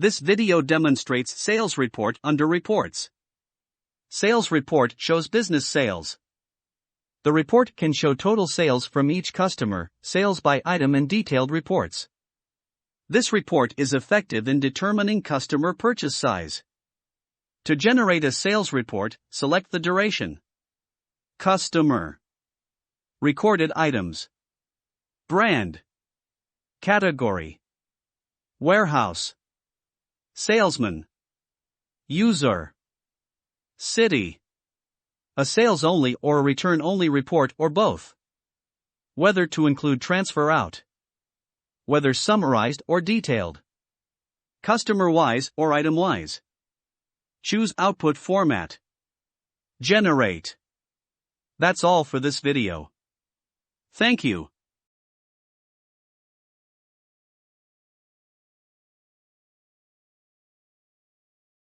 This video demonstrates Sales Report under Reports. Sales Report shows business sales. The report can show total sales from each customer, sales by item, and detailed reports. This report is effective in determining customer purchase size. To generate a sales report, select the duration. Customer. Recorded items. Brand. Category. Warehouse. Salesman. User. City. A sales-only or a return-only report or both. Whether to include transfer out. Whether summarized or detailed. Customer-wise or item-wise. Choose output format. Generate. That's all for this video. Thank you.